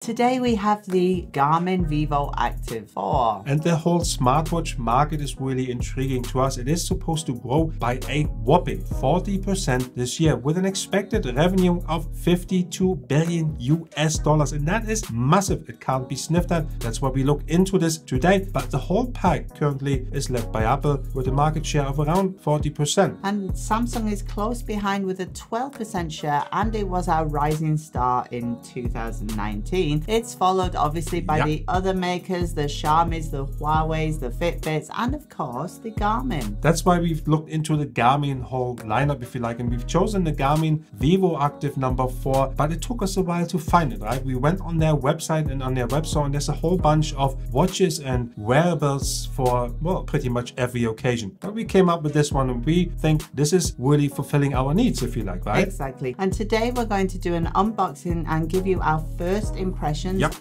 Today we have the Garmin Vivoactive 4. And the whole smartwatch market is really intriguing to us. It is supposed to grow by a whopping 40% this year with an expected revenue of 52 billion US dollars. And that is massive. It can't be sniffed at. That's why we look into this today. But the whole pack currently is led by Apple with a market share of around 40%. And Samsung is close behind with a 12% share, and it was our rising star in 2019. It's followed obviously by the other makers, the Xiaomi's, the Huawei's, the Fitbits, and of course the Garmin. That's why we've looked into the Garmin whole lineup, if you like, and we've chosen the Garmin Vivoactive number 4, but it took us a while to find it, right? We went on their website and on their web store, and there's a whole bunch of watches and wearables for, well, pretty much every occasion. But we came up with this one, and we think this is really fulfilling our needs, if you like, right? Exactly. And today we're going to do an unboxing and give you our first impressions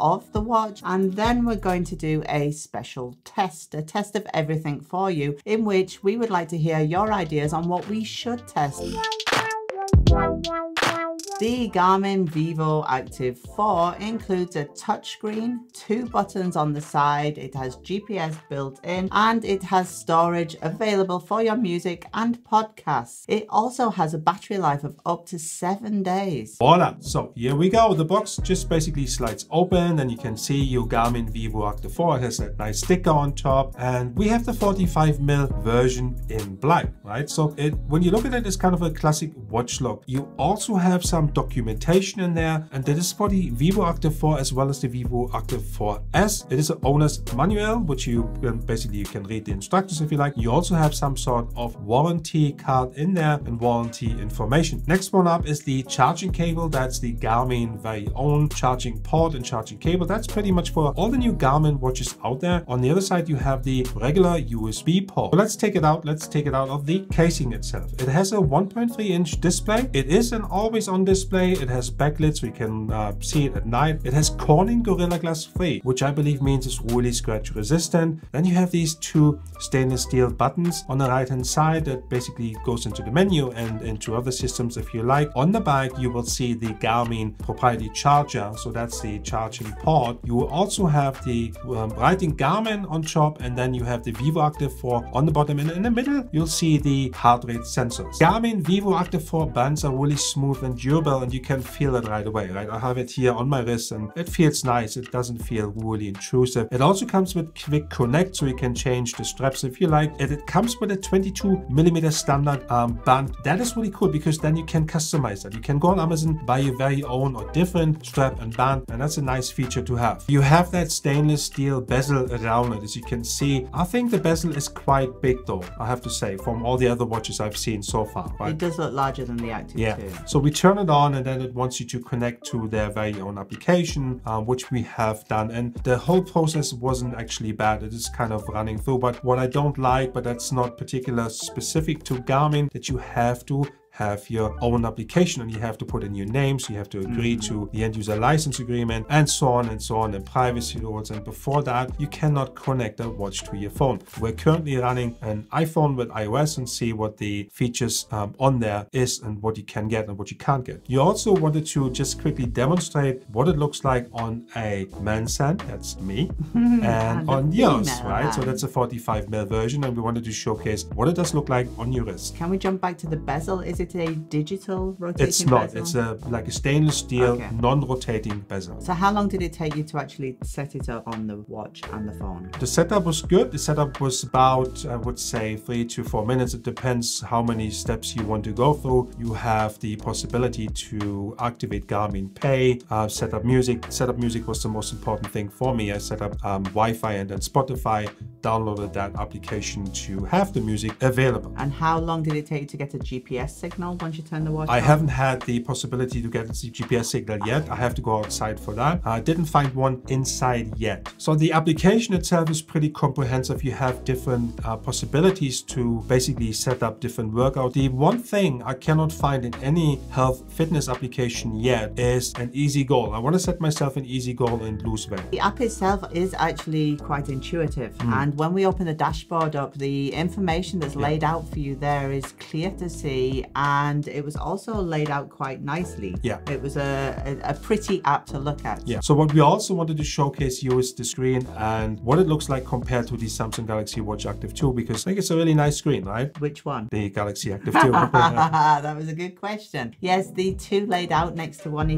of the watch, and then we're going to do a special test, a test of everything for you, in which we would like to hear your ideas on what we should test. The Garmin Vivoactive 4 includes a touchscreen, 2 buttons on the side, it has GPS built in, and it has storage available for your music and podcasts. It also has a battery life of up to 7 days. Voila! So here we go. The box just basically slides open and you can see your Garmin Vivoactive 4. It has a nice sticker on top, and we have the 45mm version in black, right? So when you look at it, it's kind of a classic watch look. You also have some documentation in there, and that is for the Vivoactive 4 as well as the Vivoactive 4S. It is an owner's manual, which you can read the instructions if you like. You also have some sort of warranty card in there and warranty information. Next one up is the charging cable. That's the Garmin very own charging port and charging cable. That's pretty much for all the new Garmin watches out there. On the other side, you have the regular USB port. So let's take it out. Let's take it out of the casing itself. It has a 1.3-inch display. It is an always-on display. It has backlit so you can see it at night. It has Corning Gorilla Glass 3, which I believe means it's really scratch resistant. Then you have these 2 stainless steel buttons on the right hand side that basically goes into the menu and into other systems if you like. On the back you will see the Garmin proprietary charger, so that's the charging port. You will also have the writing Garmin on top, and then you have the Vivoactive 4 on the bottom, and in the middle you'll see the heart rate sensors. Garmin Vivoactive 4 bands are really smooth and durable, and you can feel it right away, right? I have it here on my wrist and it feels nice. It doesn't feel really intrusive. It also comes with quick connect, so you can change the straps if you like. It comes with a 22mm standard band. That is really cool because then you can customize that. You can go on Amazon, buy your very own or different strap and band, and that's a nice feature to have. You have that stainless steel bezel around it, as you can see. I think the bezel is quite big though, I have to say, from all the other watches I've seen so far, right? It does look larger than the Active 2. So we turn it on, and then it wants you to connect to their very own application, which we have done, and the whole process wasn't actually bad. It is kind of running through, but what I don't like, but that's not particular specific to Garmin, that you have to have your own application and you have to put in your name, so you have to agree to the end user license agreement and so on and privacy rules, and before that you cannot connect a watch to your phone. We're currently running an iPhone with iOS and see what the features on there is and what you can get and what you can't get. You also wanted to just quickly demonstrate what it looks like on a man's hand, that's me, and on yours, right? So that's a 45mm version, and we wanted to showcase what it does look like on your wrist. Can we jump back to the bezel? Is it a digital rotating bezel? It's not. It's like a stainless steel non-rotating bezel. So how long did it take you to actually set it up on the watch and the phone? The setup was good. The setup was about, I would say, 3 to 4 minutes. It depends how many steps you want to go through. You have the possibility to activate Garmin Pay, set up music. Set up music was the most important thing for me. I set up Wi-Fi and then Spotify, downloaded that application to have the music available. And how long did it take you to get a GPS signal once you turn the watch on? I haven't had the possibility to get a GPS signal yet. I have to go outside for that. I didn't find one inside yet. So the application itself is pretty comprehensive. You have different possibilities to basically set up different workouts. The one thing I cannot find in any health fitness application yet is an easy goal. I want to set myself an easy goal and lose weight. The app itself is actually quite intuitive, and when we open the dashboard up, the information that's laid out for you there is clear to see and it was also laid out quite nicely. Yeah. It was a pretty app to look at. Yeah. So what we also wanted to showcase you is the screen and what it looks like compared to the Samsung Galaxy Watch Active 2, because I think it's a really nice screen, right? Which one? The Galaxy Active 2. That was a good question. Yes, the two laid out next to one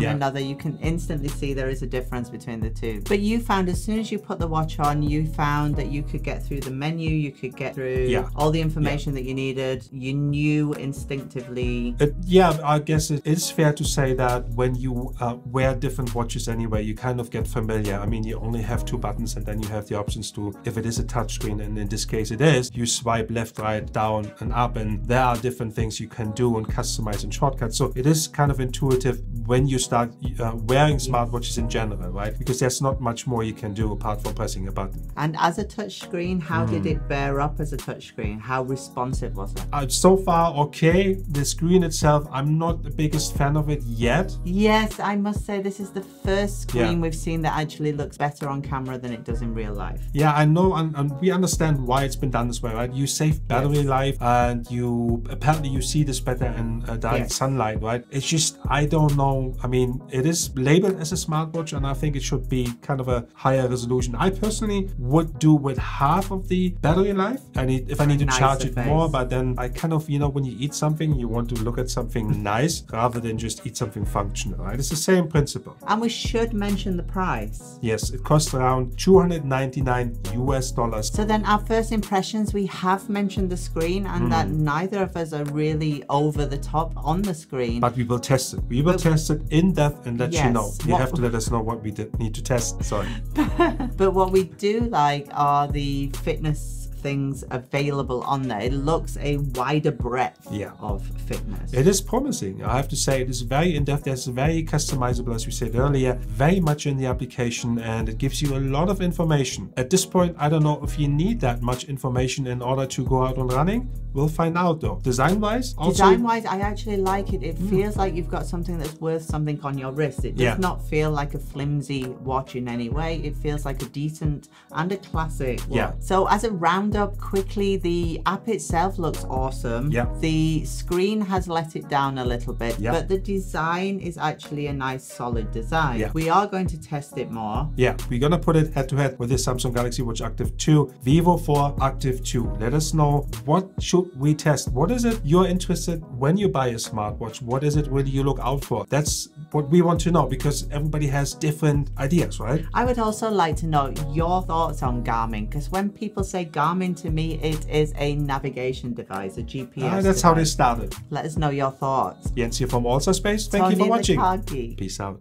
another, you can instantly see there is a difference between the two. But you found as soon as you put the watch on, you found that you could get through the menu, you could get through all the information that you needed. You knew instinctively. Yeah, I guess it is fair to say that when you wear different watches anyway, you kind of get familiar. I mean, you only have two buttons and then you have the options to, if it is a touchscreen, and in this case it is, you swipe left, right, down and up, and there are different things you can do and customize and shortcuts. So it is kind of intuitive when you start wearing smartwatches in general, right? Because there's not much more you can do apart from pressing a button. And as a touchscreen, how did it bear up as a touchscreen? How responsive was it? So far, okay. The screen itself, I'm not the biggest fan of it yet. Yes, I must say this is the first screen we've seen that actually looks better on camera than it does in real life. Yeah, I know, and we understand why it's been done this way, right? You save battery life, and you apparently you see this better in direct sunlight, right? It's just, I don't know. I mean, it is labeled as a smartwatch, and I think it should be kind of a higher resolution. I personally would do with half of the battery life. If I need to charge it more, but then I kind of, you know, when you eat something, you want to look at something nice rather than just eat something functional, right? It's the same principle. And we should mention the price. Yes, it costs around $299 US. So then our first impressions, we have mentioned the screen and that neither of us are really over the top on the screen. But we will test it. We will test it in depth and let you know. You have to let us know what we need to test. Sorry. But what we do like are the fitness things available on there. It looks a wider breadth of fitness. It is promising. I have to say it is very in-depth. It's very customizable, as we said earlier, very much in the application, and it gives you a lot of information. At this point, I don't know if you need that much information in order to go out on running. We'll find out though. Design-wise, I actually like it. It feels like you've got something that's worth something on your wrist. It does not feel like a flimsy watch in any way. It feels like a decent and a classic watch. So as a roundup quickly, the app itself looks awesome. The screen has let it down a little bit, but the design is actually a nice solid design. We are going to test it more. We're gonna put it head to head with the Samsung Galaxy Watch Active 2, Vivo 4 Active 2. Let us know, what should we test? What is it you're interested when you buy a smartwatch? What is it really you look out for? That's what we want to know, because everybody has different ideas, right? I would also like to know your thoughts on Garmin, because when people say Garmin, to me it is a navigation device, a GPS that's device. how they started. Let us know your thoughts. Jens here from Also Space. Thank you for watching. Peace out.